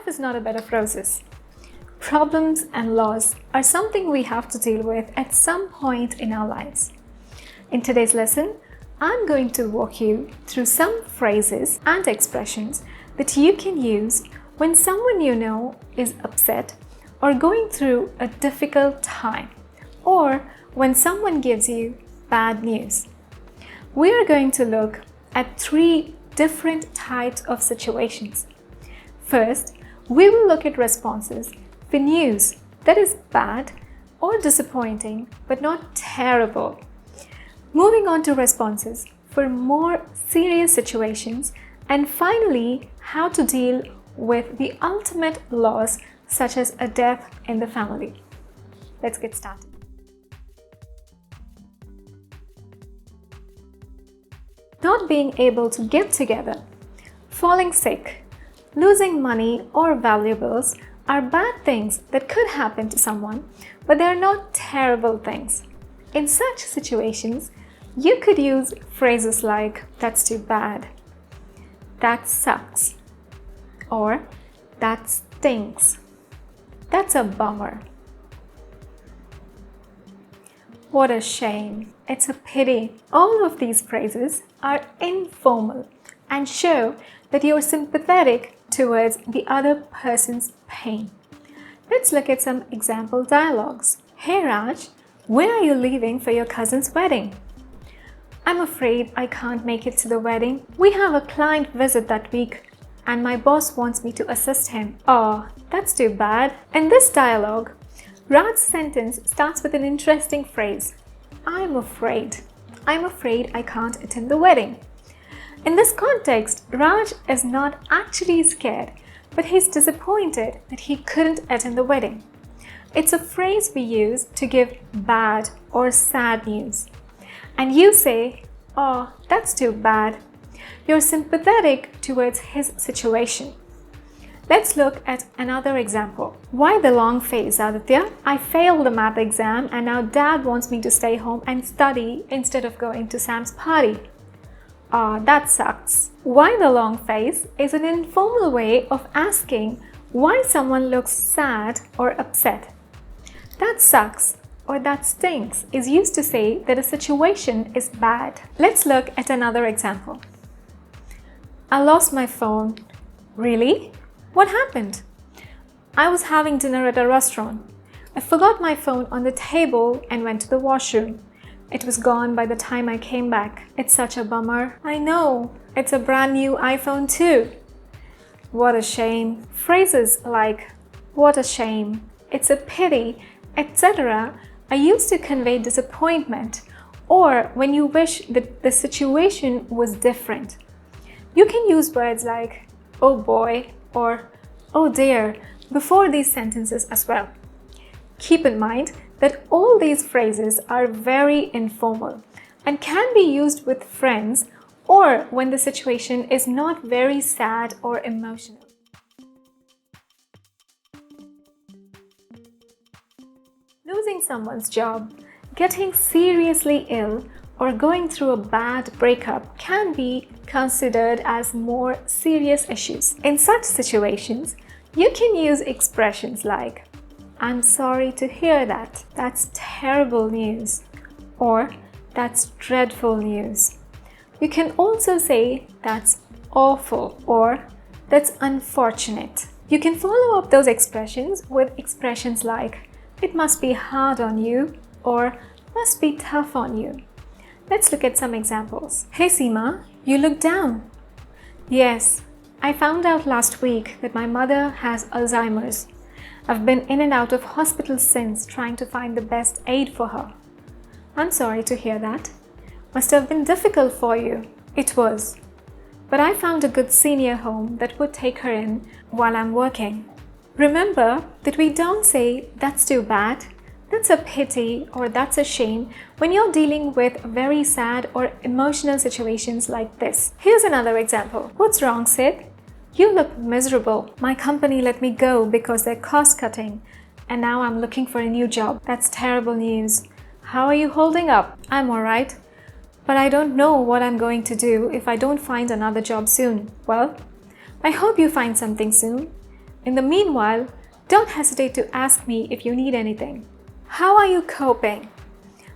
life is not a bed of roses. Problems and loss are something we have to deal with at some point in our lives. In today's lesson, I'm going to walk you through some phrases and expressions that you can use when someone you know is upset or going through a difficult time, or when someone gives you bad news. We are going to look at 3 different types of situations. First, we will look at responses for news that is bad or disappointing but not terrible. Moving on to responses for more serious situations, and finally, how to deal with the ultimate loss such as a death in the family. Let's get started. Not being able to get together, falling sick, losing money or valuables are bad things that could happen to someone, but they are not terrible things. In such situations, you could use phrases like, "That's too bad," "That sucks," or "That stinks," "That's a bummer," "What a shame," "It's a pity." All of these phrases are informal and show that you're sympathetic towards the other person's pain. Let's look at some example dialogues. "Hey Raj, where are you leaving for your cousin's wedding?" "I'm afraid I can't make it to the wedding. We have a client visit that week and my boss wants me to assist him." "Oh, that's too bad." In this dialogue, Raj's sentence starts with an interesting phrase. I'm afraid I can't attend the wedding." In this context, Raj is not actually scared, but he's disappointed that he couldn't attend the wedding. It's a phrase we use to give bad or sad news. And you say, "Oh, that's too bad." You're sympathetic towards his situation. Let's look at another example. "Why the long face, Aditya? I failed the math exam and now Dad wants me to stay home and study instead of going to Sam's party." "Ah, that sucks." "Why the long face" is an informal way of asking why someone looks sad or upset. "That sucks" or "that stinks" is used to say that a situation is bad. Let's look at another example. "I lost my phone." "Really? What happened?" "I was having dinner at a restaurant. I forgot my phone on the table and went to the washroom. It was gone by the time I came back. It's such a bummer." "I know. It's a brand new iPhone too." "What a shame." Phrases like "what a shame," "it's a pity," etc. are used to convey disappointment or when you wish that the situation was different. You can use words like "oh boy" or "oh dear" before these sentences as well. Keep in mind that all these phrases are very informal and can be used with friends or when the situation is not very sad or emotional. Losing someone's job, getting seriously ill, or going through a bad breakup can be considered as more serious issues. In such situations, you can use expressions like, "I'm sorry to hear that," "That's terrible news," or "That's dreadful news." You can also say, "That's awful," or "That's unfortunate." You can follow up those expressions with expressions like, "It must be hard on you," or "must be tough on you." Let's look at some examples. "Hey Seema, you look down." "Yes, I found out last week that my mother has Alzheimer's. I've been in and out of hospital since trying to find the best aid for her." "I'm sorry to hear that. Must have been difficult for you." "It was. But I found a good senior home that would take her in while I'm working." Remember that we don't say "that's too bad," "that's a pity," or "that's a shame" when you're dealing with very sad or emotional situations like this. Here's another example. "What's wrong, Sid? You look miserable. My company let me go because they're cost cutting, and now I'm looking for a new job. That's terrible news. How are you holding up?" "I'm alright, but I don't know what I'm going to do if I don't find another job soon." "Well, I hope you find something soon. In the meanwhile, don't hesitate to ask me if you need anything. How are you coping?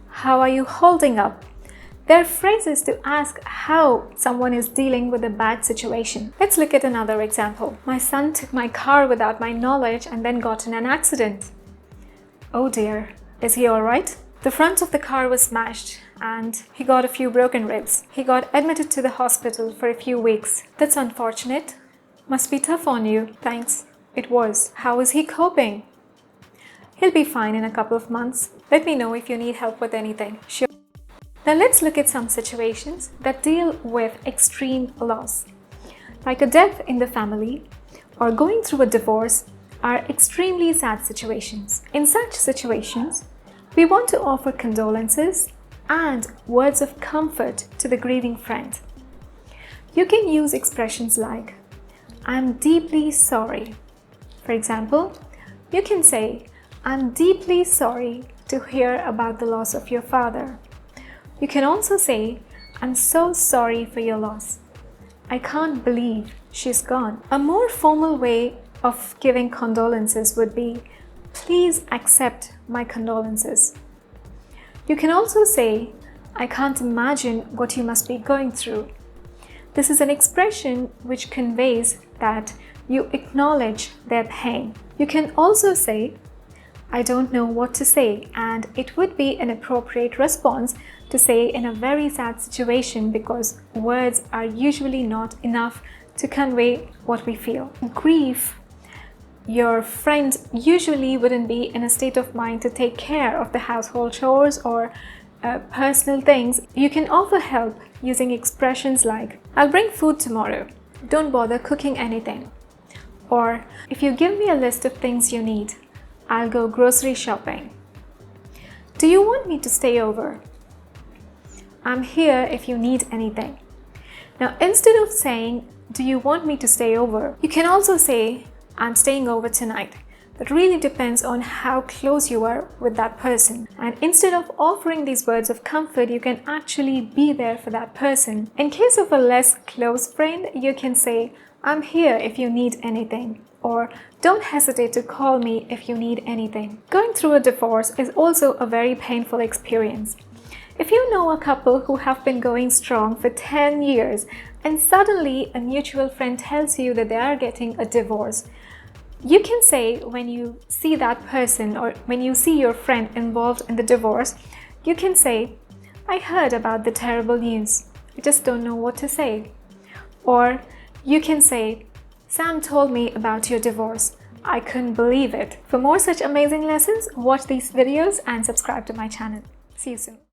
How are you holding up? They're phrases to ask how someone is dealing with a bad situation. Let's look at another example. My son took my car without my knowledge and then got in an accident. Oh dear, is he all right? The front of the car was smashed and he got a few broken ribs. He got admitted to the hospital for a few weeks. That's unfortunate. Must be tough on you. Thanks. It was. How is he coping? He'll be fine in a couple of months. Let me know if you need help with anything. Sure. Now let's look at some situations that deal with extreme loss. Like a death in the family or going through a divorce are extremely sad situations. In such situations, we want to offer condolences and words of comfort to the grieving friend. You can use expressions like, "I'm deeply sorry." For example, you can say, "I'm deeply sorry to hear about the loss of your father." You can also say, "I'm so sorry for your loss. I can't believe she's gone." A more formal way of giving condolences would be, "Please accept my condolences." You can also say, "I can't imagine what you must be going through." This is an expression which conveys that you acknowledge their pain. You can also say, "I don't know what to say," and it would be an appropriate response to say in a very sad situation because words are usually not enough to convey what we feel. Grief, your friend usually wouldn't be in a state of mind to take care of the household chores or personal things. You can offer help using expressions like, "I'll bring food tomorrow. Don't bother cooking anything." Or, "If you give me a list of things you need, I'll go grocery shopping." "Do you want me to stay over?" "I'm here if you need anything." Now, instead of saying, "Do you want me to stay over?" you can also say, "I'm staying over tonight." That really depends on how close you are with that person. And instead of offering these words of comfort, you can actually be there for that person. In case of a less close friend, you can say, "I'm here if you need anything," or "Don't hesitate to call me if you need anything." Going through a divorce is also a very painful experience. If you know a couple who have been going strong for 10 years and suddenly a mutual friend tells you that they are getting a divorce, you can say when you see that person or when you see your friend involved in the divorce, you can say, "I heard about the terrible news. I just don't know what to say." Or you can say, "Sam told me about your divorce. I couldn't believe it." For more such amazing lessons, watch these videos and subscribe to my channel. See you soon.